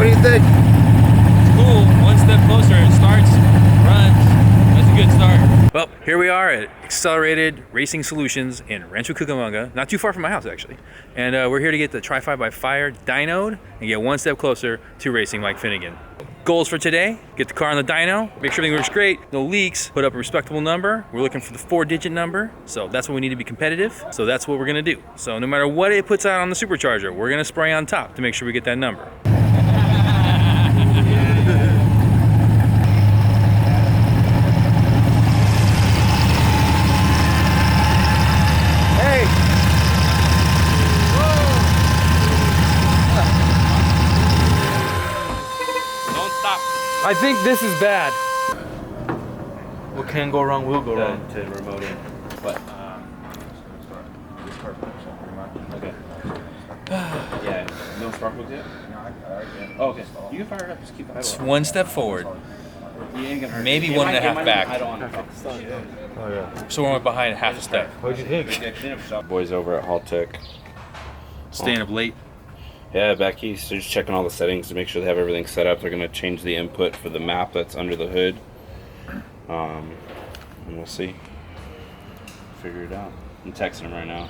what do you think? It's cool. One step closer. It starts, runs. That's a good start. Well, here we are at Accelerated Racing Solutions in Rancho Cucamonga, not too far from my house actually. And we're here to get the Tri-5x-Fire dynoed and get one step closer to racing like Finnegan. Goals for today: get the car on the dyno, make sure everything works great, no leaks, put up a respectable number. We're looking for the 4-digit number, so that's what we need to be competitive. So that's what we're gonna do. So no matter what it puts out on the supercharger, we're gonna spray on top to make sure we get that number. I think this is bad. What can go wrong will go wrong. To remote in. What? Okay. Yeah, no spark plugs yet? Oh, okay. You can fire it up, just keep the idle. It's one step forward, maybe one and a half back. Oh yeah. So we're behind half a step. What'd you think? Boys over at Haltech. Staying up late. Yeah, back east. They're just checking all the settings to make sure they have everything set up. They're going to change the input for the map that's under the hood. And we'll see. Figure it out. I'm texting them right now.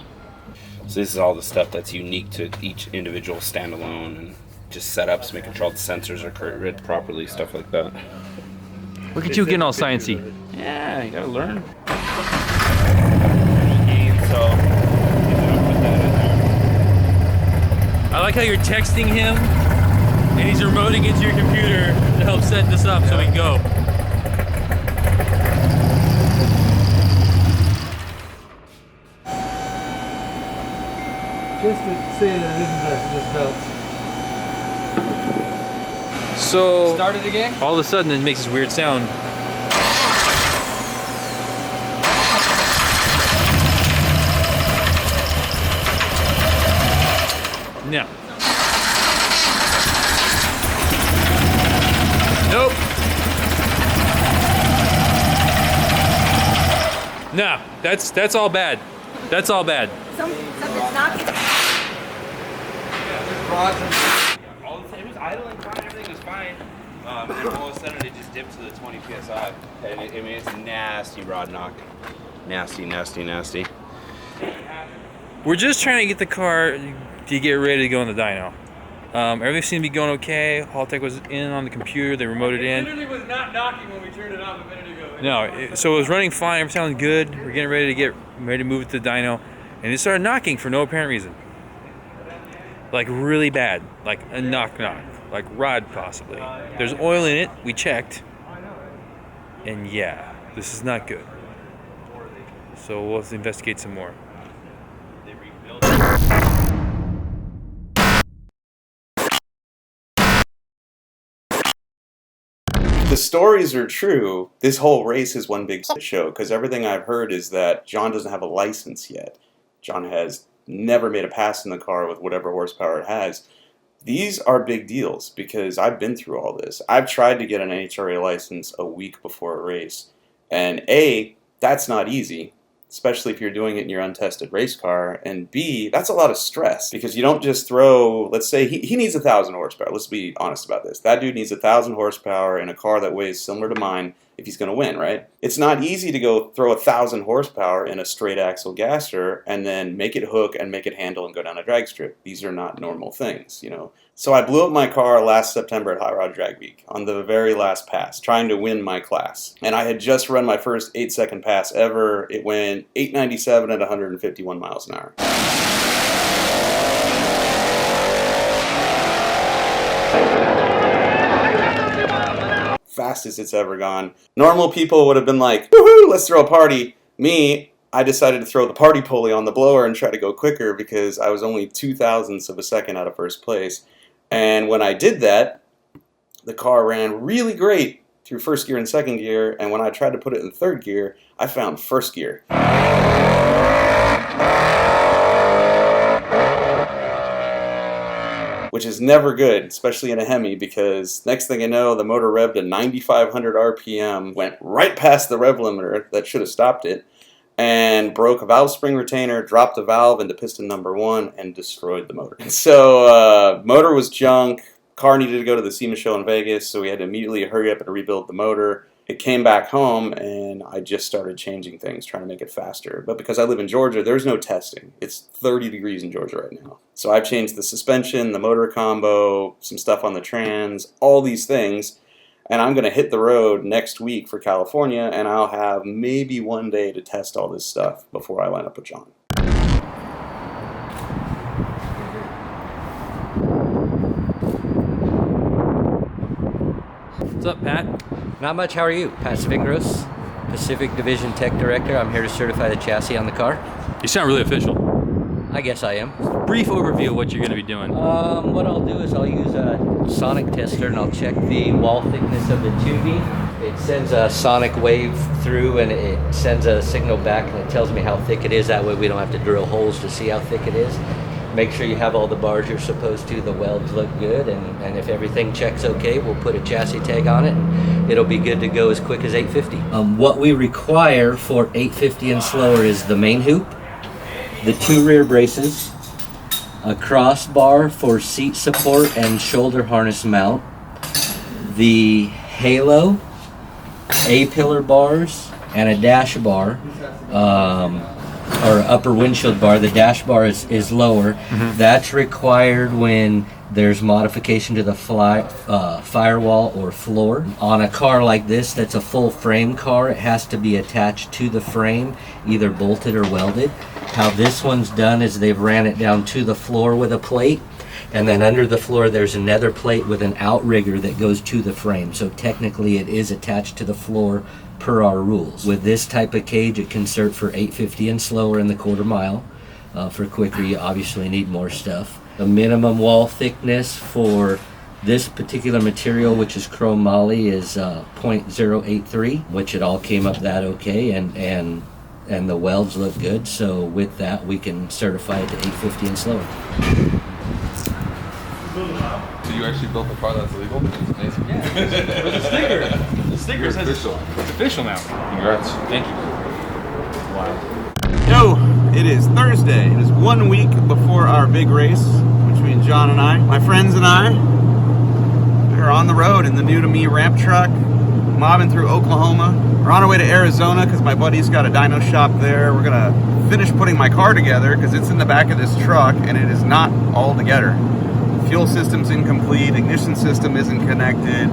So this is all the stuff that's unique to each individual standalone and just setups, making sure all the sensors are read properly, stuff like that. Look at you getting all sciencey. Yeah, you gotta learn. I like how you're texting him and he's remoting into your computer to help set this up so we can go. Just to say that it isn't just belts. So Start it again? all of a sudden it makes this weird sound. No. Nope. No, that's all bad. That's all bad. Something's knocking. It was idling fine, everything was fine. And all of a sudden it just dipped to the 20 psi. And it's a nasty rod knock. Nasty, nasty, nasty. We're just trying to get the car to get ready to go on the dyno. Everything seemed to be going okay. Haltech was in on the computer. They remoted in. It literally was not knocking when we turned it on a minute ago. No, so it was running fine. Everything sounded good. We're getting ready to move it to the dyno, and it started knocking for no apparent reason. Like really bad, like a knock, like rod possibly. There's oil in it. We checked, and yeah, this is not good. So we'll have to investigate some more. The stories are true. This whole race is one big show because everything I've heard is that John doesn't have a license yet. John has never made a pass in the car with whatever horsepower it has. These are big deals because I've been through all this. I've tried to get an NHRA license a week before a race. And A, that's not easy, especially if you're doing it in your untested race car. And B, that's a lot of stress because you don't just throw, let's say he needs 1,000 horsepower. Let's be honest about this. That dude needs 1,000 horsepower in a car that weighs similar to mine if he's going to win, right? It's not easy to go throw 1,000 horsepower in a straight axle gasser and then make it hook and make it handle and go down a drag strip. These are not normal things, you know. So I blew up my car last September at Hot Rod Drag Week on the very last pass, trying to win my class. And I had just run my first 8-second pass ever. It went 897 at 151 miles an hour. Fastest it's ever gone. Normal people would have been like, woohoo, let's throw a party. Me, I decided to throw the party pulley on the blower and try to go quicker because I was only 0.02 of a second out of first place. And when I did that, the car ran really great through first gear and second gear, and when I tried to put it in third gear, I found first gear. Which is never good, especially in a Hemi, because next thing I know, the motor revved to 9,500 RPM, went right past the rev limiter that should have stopped it, and broke a valve spring retainer, dropped the valve into piston number 1, and destroyed the motor. So, motor was junk, Car needed to go to the SEMA show in Vegas, so we had to immediately hurry up and rebuild the motor. It came back home, and I just started changing things, trying to make it faster. But because I live in Georgia, there's no testing. It's 30 degrees in Georgia right now. So I've changed the suspension, the motor combo, some stuff on the trans, all these things. And I'm going to hit the road next week for California, and I'll have maybe one day to test all this stuff before I line up with John. What's up, Pat? Not much. How are you? Pat Svingros, Pacific Division Tech Director. I'm here to certify the chassis on the car. You sound really official. I guess I am. Brief overview of what you're going to be doing. What I'll do is I'll use a sonic tester and I'll check the wall thickness of the tubing. It sends a sonic wave through and it sends a signal back and it tells me how thick it is. That way we don't have to drill holes to see how thick it is. Make sure you have all the bars you're supposed to. The welds look good, and if everything checks okay, we'll put a chassis tag on it, and it'll be good to go as quick as 850. What we require for 850 and slower is the main hoop, the 2 rear braces, a crossbar for seat support and shoulder harness mount, the halo, A-pillar bars, and a dash bar. Or upper windshield bar. The dash bar is lower. Mm-hmm. That's required when there's modification to the firewall or floor. On a car like this that's a full frame car, it has to be attached to the frame, either bolted or welded. How this one's done is they've ran it down to the floor with a plate, and then under the floor there's another plate with an outrigger that goes to the frame. So technically it is attached to the floor per our rules. With this type of cage, it can cert for 850 and slower in the quarter mile. For quicker, you obviously need more stuff. The minimum wall thickness for this particular material, which is chrome moly, is 0.083, which it all came up that okay, and the welds look good. So with that, we can certify it to 850 and slower. So you actually built a car that's legal? That's amazing. Yeah, with a sticker. The sticker says official. It's official now. Congrats. Thank you. Wow. Yo, it is Thursday. It is 1 week before our big race between John and I. My friends and I are on the road in the new to me ramp truck, mobbing through Oklahoma. We're on our way to Arizona because my buddy's got a dyno shop there. We're gonna finish putting my car together because it's in the back of this truck and it is not all together. Fuel system's incomplete, ignition system isn't connected,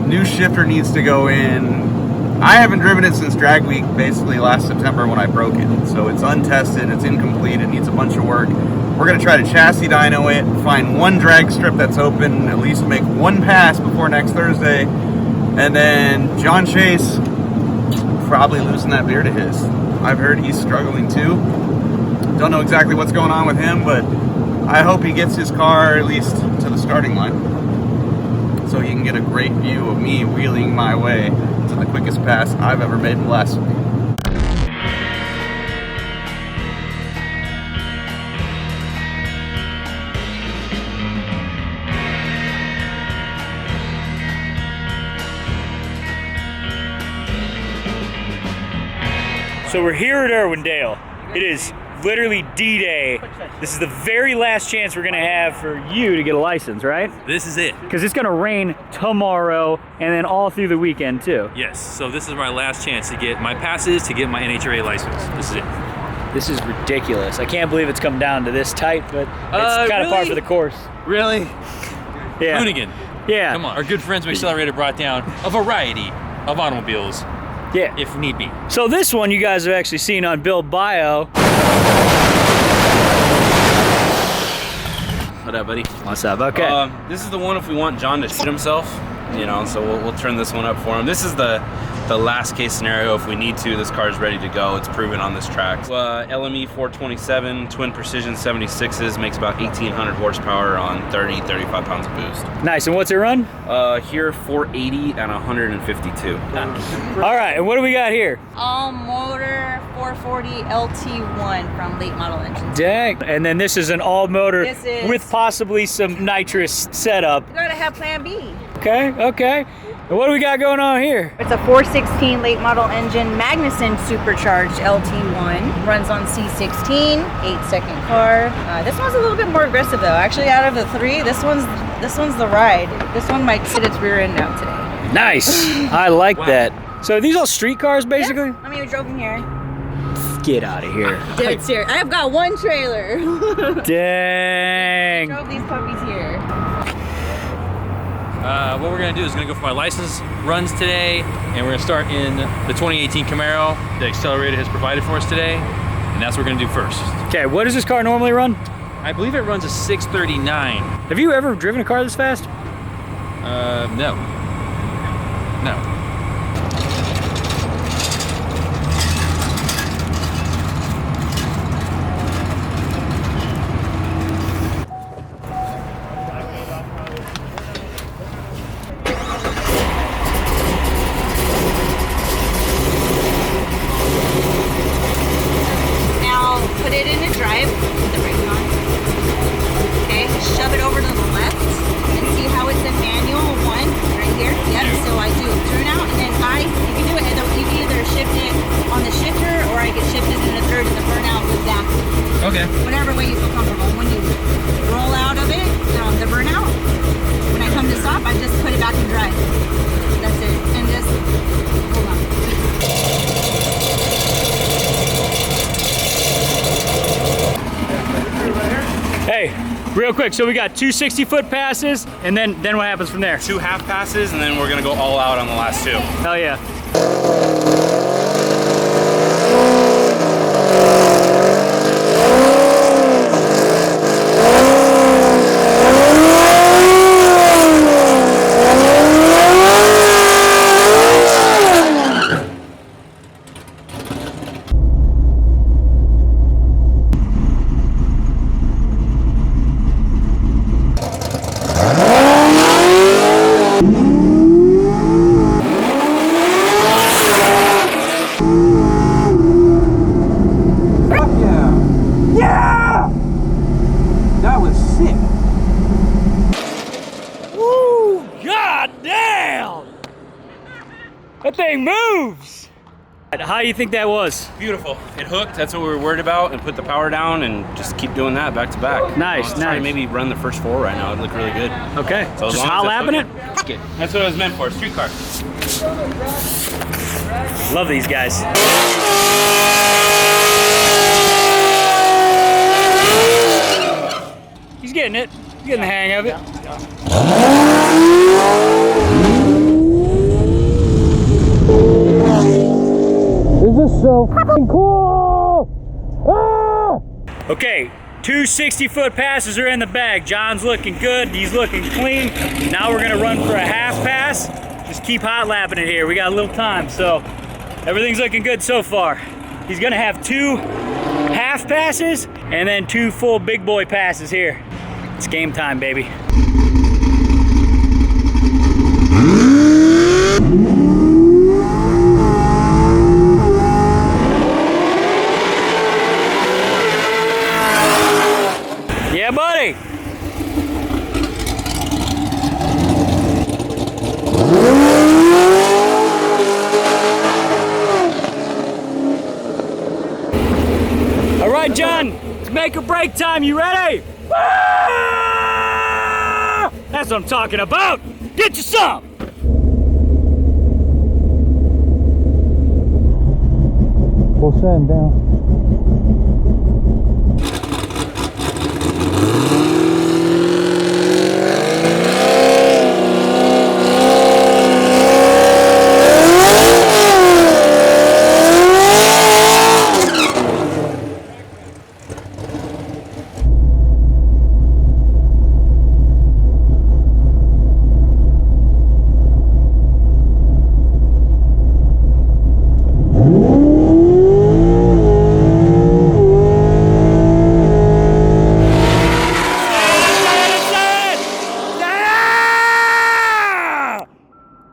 new shifter needs to go in. I haven't driven it since drag week, basically last September when I broke it. So it's untested, it's incomplete, it needs a bunch of work. We're gonna try to chassis dyno it, find one drag strip that's open, at least make one pass before next Thursday. And then John Chase, probably losing that beer to his. I've heard he's struggling too. Don't know exactly what's going on with him, but I hope he gets his car at least to the starting line so he can get a great view of me wheeling my way to the quickest pass I've ever made in blasphemy. So we're here at Irwindale. It is literally D-Day. This is the very last chance we're gonna have for you to get a license, right? This is it. Because it's gonna rain tomorrow and then all through the weekend too. Yes, so this is my last chance to get my passes, to get my NHRA license. This is it. This is ridiculous. I can't believe it's come down to this tight, but it's kind of par for the course. Really? Yeah. Hoonigan. Yeah. Come on. Our good friends from Accelerated brought down a variety of automobiles. Yeah. If need be. So this one you guys have actually seen on Build Bio. What up, buddy? What's up? Okay. This is the one if we want John to shoot himself, you know, so we'll turn this one up for him. This is the last case scenario if we need to. This car is ready to go. It's proven on this track. LME 427, twin precision 76s, makes about 1,800 horsepower on 35 pounds of boost. Nice. And what's it run? Here 480 and 152. All right. And what do we got here? All motor 440 LT1 from late model engines. Dang. And then this is an all motor This is- with possibly some nitrous setup. You gotta have plan B. Okay. Okay. What do we got going on here? It's a 416 late model engine Magnuson Supercharged LT1. Runs on C16, 8-second car. This one's a little bit more aggressive though. Actually, out of the three, this one's the ride. This one might sit its rear end out today. Nice. I like that. So are these all street cars basically? Yeah. I mean, we drove in here. Get out of here. Dead serious. I've got one trailer. Dang. Drove these puppies here. What we're gonna do is gonna go for my license runs today, and we're gonna start in the 2018 Camaro the Accelerated has provided for us today, and that's what we're gonna do first. Okay, what does this car normally run? I believe it runs a 639. Have you ever driven a car this fast? No. No. Okay. Whatever way you feel comfortable. When you roll out of it, the burnout, when I come to stop, I just put it back in drive. That's it. And just hold on. Hey, real quick, so we got 2 60-foot passes, and then what happens from there? 2 half passes, and then we're gonna go all out on the last 2. Hell yeah. That thing moves! How do you think that was? Beautiful. It hooked. That's what we were worried about, and put the power down and just keep doing that back to back. Nice, nice. Maybe run the first 4 right now. It'd look really good. Okay. So just hot lapping it? That's what it was meant for. Street car. Love these guys. He's getting it. He's getting the hang of it. This is so fucking cool! Ah! Okay, 2 60-foot passes are in the bag. John's looking good, he's looking clean. Now we're gonna run for a half pass. Just keep hot lapping it here. We got a little time, so everything's looking good so far. He's gonna have 2 half passes and then 2 full big boy passes here. It's game time, baby. Yeah, buddy. All right, John, it's make or break time. You ready? Ah! That's what I'm talking about. Get you some. We'll send down.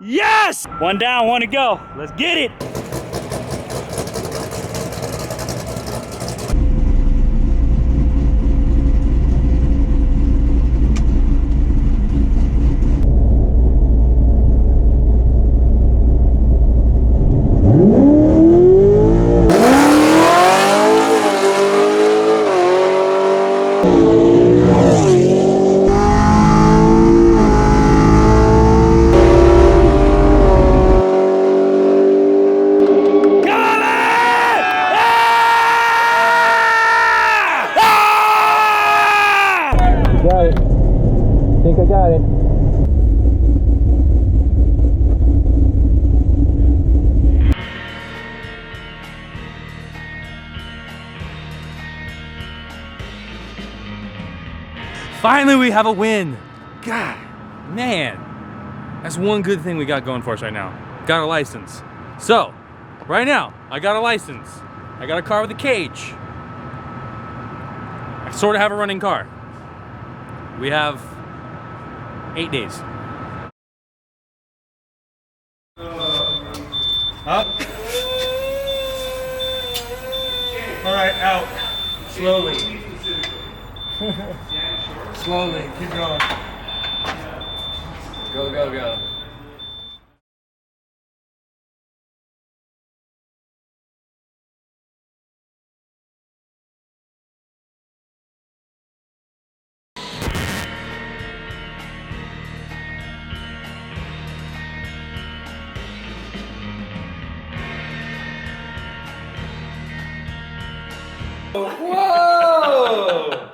Yes! One down, one to go. Let's get it. got it. I think I got it. Finally, we have a win. God, man. That's one good thing we got going for us right now. Got a license. So, right now, I got a license. I got a car with a cage. I sort of have a running car. We have 8 days. Up. All right, out. Slowly. Slowly, keep going. Go, go, go. Whoa!